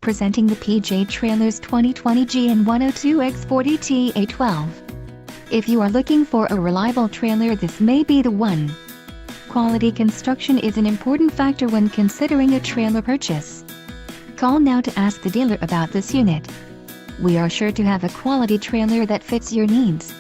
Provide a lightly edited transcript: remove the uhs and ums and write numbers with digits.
Presenting the PJ Trailers GN102X40TA12. If you are looking for a reliable trailer, this may be the one. Quality construction is an important factor when considering a trailer purchase. Call now to ask the dealer about this unit. We are sure to have a quality trailer that fits your needs.